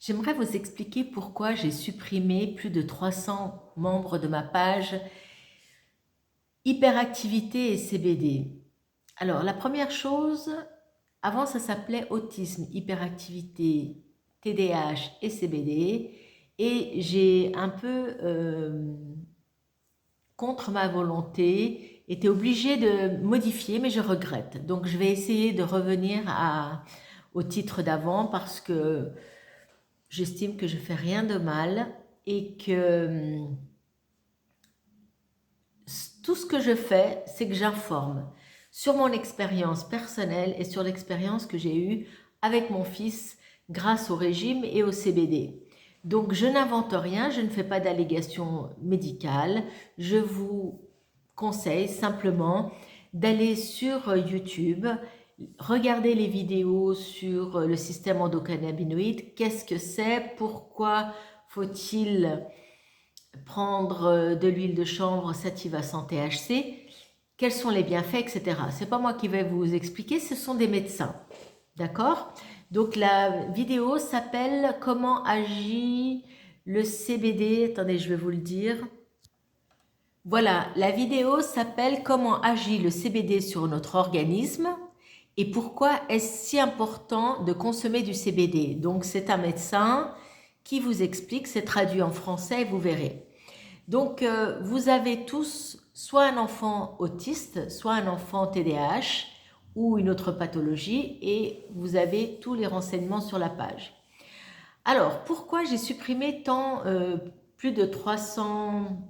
J'aimerais vous expliquer pourquoi j'ai supprimé plus de 300 membres de ma page Hyperactivité et CBD. Alors, la première chose, avant ça s'appelait Autisme, Hyperactivité, TDAH et CBD. Et j'ai un peu, contre ma volonté, été obligée de modifier, mais je regrette. Donc, je vais essayer de revenir au titre d'avant parce que j'estime que je fais rien de mal et que tout ce que je fais, c'est que j'informe sur mon expérience personnelle et sur l'expérience que j'ai eue avec mon fils grâce au régime et au CBD. Donc je n'invente rien, je ne fais pas d'allégations médicales, je vous conseille simplement d'aller sur YouTube, regarder les vidéos sur le système endocannabinoïde, qu'est-ce que c'est, pourquoi faut-il prendre de l'huile de chanvre sativa sans THC, quels sont les bienfaits, etc. C'est pas moi qui vais vous expliquer, ce sont des médecins. D'accord? Donc la vidéo s'appelle Comment agit le CBD. Attendez, je vais vous le dire. Voilà, la vidéo s'appelle Comment agit le CBD sur notre organisme et pourquoi est-ce si important de consommer du CBD. Donc c'est un médecin qui vous explique, c'est traduit en français, vous verrez. Donc, vous avez tous soit un enfant autiste, soit un enfant TDAH ou une autre pathologie et vous avez tous les renseignements sur la page. Alors, pourquoi j'ai supprimé plus de 300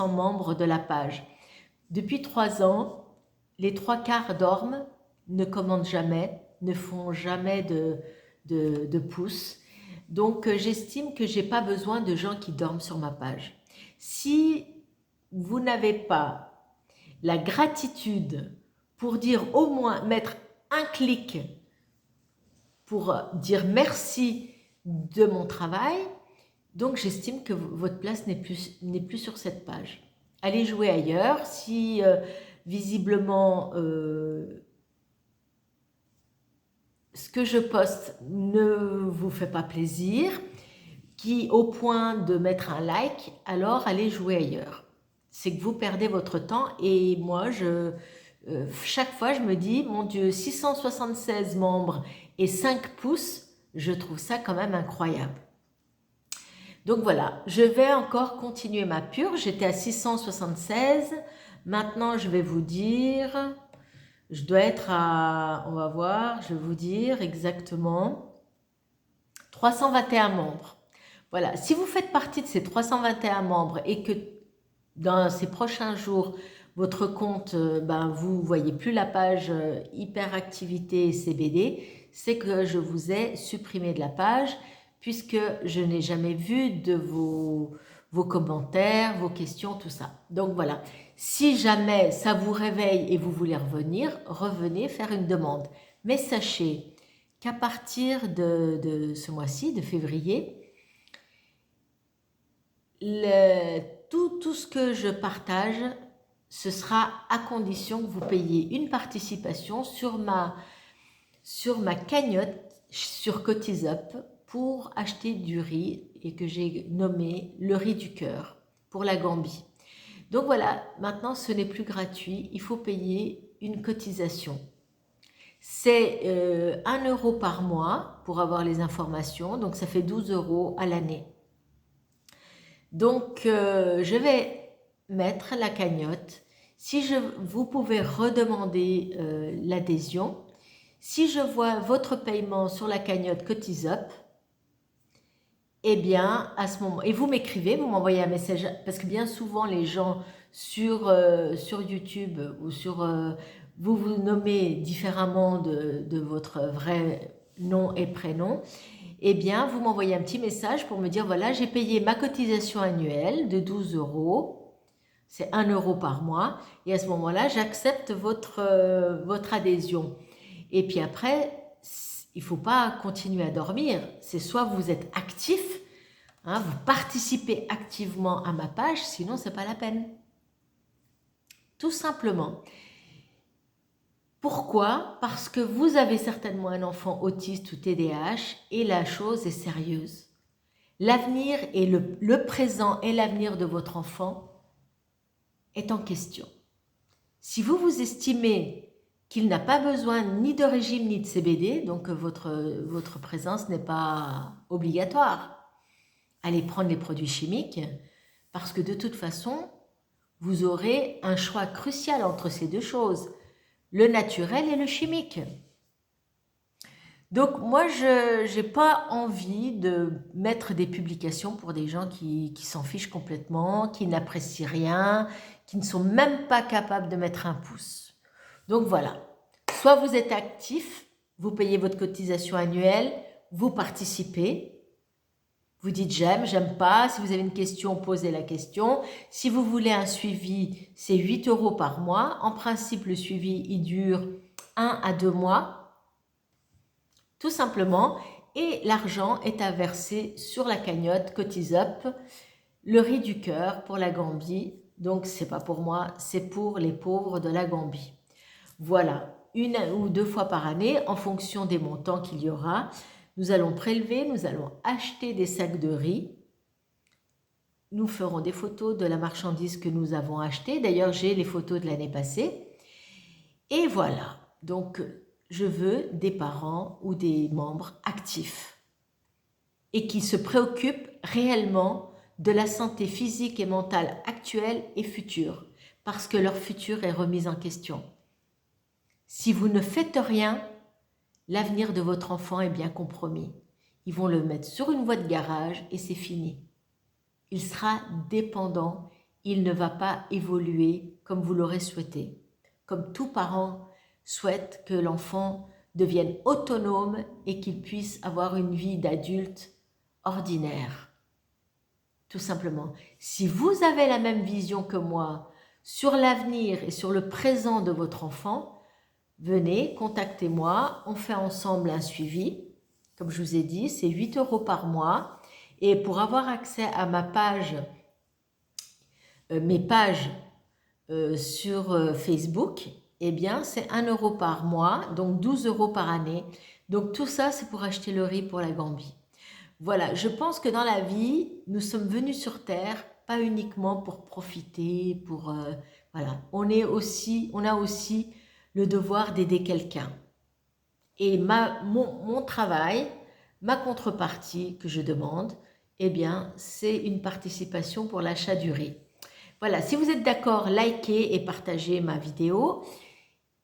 membres de la page? Depuis 3 ans, les 3/4 dorment, ne commandent jamais, ne font jamais de pouces. Donc, j'estime que j'ai pas besoin de gens qui dorment sur ma page. Si vous n'avez pas la gratitude pour dire au moins, mettre un clic pour dire merci de mon travail, donc j'estime que votre place n'est plus sur cette page. Allez jouer ailleurs si visiblement ce que je poste ne vous fait pas plaisir, au point de mettre un like, alors allez jouer ailleurs. C'est que vous perdez votre temps et moi, chaque fois, je me dis, mon Dieu, 676 membres et 5 pouces, je trouve ça quand même incroyable. Donc voilà, je vais encore continuer ma purge. J'étais à 676. Maintenant, je vais vous dire, je dois être à, on va voir, je vais vous dire exactement, 321 membres. Voilà, si vous faites partie de ces 321 membres et que dans ces prochains jours, votre compte, vous ne voyez plus la page hyperactivité CBD, c'est que je vous ai supprimé de la page puisque je n'ai jamais vu de vos commentaires, vos questions, tout ça. Donc voilà, si jamais ça vous réveille et vous voulez revenir, revenez faire une demande. Mais sachez qu'à partir de ce mois-ci, de février, tout ce que je partage, ce sera à condition que vous payiez une participation sur ma cagnotte sur CotisUp pour acheter du riz et que j'ai nommé le riz du cœur pour la Gambie. Donc voilà, maintenant ce n'est plus gratuit, il faut payer une cotisation. C'est 1 euro par mois pour avoir les informations, donc ça fait 12 euros à l'année. Donc, je vais mettre la cagnotte. Vous pouvez redemander l'adhésion. Si je vois votre paiement sur la cagnotte CotisUp, eh bien, à ce moment, et vous m'écrivez, vous m'envoyez un message, parce que bien souvent, les gens sur YouTube ou vous vous nommez différemment de votre vrai nom et prénom, eh bien, vous m'envoyez un petit message pour me dire, voilà, j'ai payé ma cotisation annuelle de 12 euros, c'est 1 euro par mois, et à ce moment-là, j'accepte votre adhésion. Et puis après, il ne faut pas continuer à dormir, c'est soit vous êtes actif, hein, vous participez activement à ma page, sinon ce n'est pas la peine. Tout simplement. Pourquoi? Parce que vous avez certainement un enfant autiste ou TDAH et la chose est sérieuse. L'avenir et le présent et l'avenir de votre enfant est en question. Si vous estimez qu'il n'a pas besoin ni de régime ni de CBD, donc votre présence n'est pas obligatoire, allez prendre les produits chimiques parce que de toute façon, vous aurez un choix crucial entre ces deux choses, le naturel et le chimique. Donc moi, je n'ai pas envie de mettre des publications pour des gens qui s'en fichent complètement, qui n'apprécient rien, qui ne sont même pas capables de mettre un pouce. Donc voilà, soit vous êtes actif, vous payez votre cotisation annuelle, vous participez, vous dites j'aime, j'aime pas, si vous avez une question, posez la question. Si vous voulez un suivi, c'est 8 € par mois. En principe, le suivi, il dure 1 à 2 mois, tout simplement. Et l'argent est à verser sur la cagnotte Cotisup, le riz du cœur pour la Gambie. Donc, c'est pas pour moi, c'est pour les pauvres de la Gambie. Voilà, 1 ou 2 fois par année, en fonction des montants qu'il y aura. Nous allons prélever, nous allons acheter des sacs de riz. Nous ferons des photos de la marchandise que nous avons achetée. D'ailleurs, j'ai les photos de l'année passée. Et voilà, donc je veux des parents ou des membres actifs et qui se préoccupent réellement de la santé physique et mentale actuelle et future, parce que leur futur est remis en question. Si vous ne faites rien, l'avenir de votre enfant est bien compromis. Ils vont le mettre sur une voie de garage et c'est fini. Il sera dépendant, il ne va pas évoluer comme vous l'aurez souhaité. Comme tout parent souhaite que l'enfant devienne autonome et qu'il puisse avoir une vie d'adulte ordinaire. Tout simplement. Si vous avez la même vision que moi sur l'avenir et sur le présent de votre enfant, venez, contactez-moi, on fait ensemble un suivi. Comme je vous ai dit, c'est 8 € par mois. Et pour avoir accès à ma page, mes pages sur Facebook, eh bien, c'est 1 € par mois, donc 12 € par année. Donc tout ça, c'est pour acheter le riz pour la Gambie. Voilà, je pense que dans la vie, nous sommes venus sur Terre, pas uniquement pour profiter, voilà. On a aussi le devoir d'aider quelqu'un. Et mon travail, ma contrepartie que je demande, eh bien, c'est une participation pour l'achat du riz. Voilà, si vous êtes d'accord, likez et partagez ma vidéo.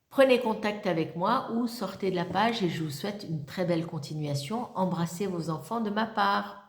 Prenez contact avec moi ou sortez de la page et je vous souhaite une très belle continuation. Embrassez vos enfants de ma part.